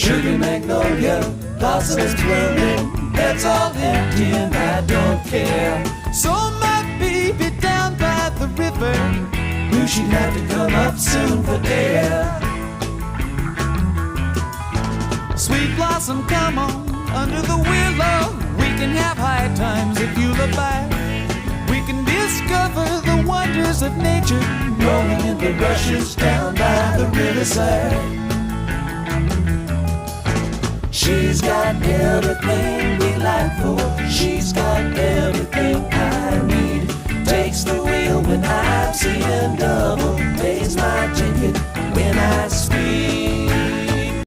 Sugar magnolia, blossoms blooming, that's all empty and I don't care. So my baby down by the river knew she'd have to come up soon for air. Sweet blossom, come on, under the willow. We can have high times if you look back. We can discover the wonders of nature, rolling in the rushes down by the riverside. She's got everything delightful, she's got everything I need. Takes the wheel when I'm seeing double, pays my ticket when I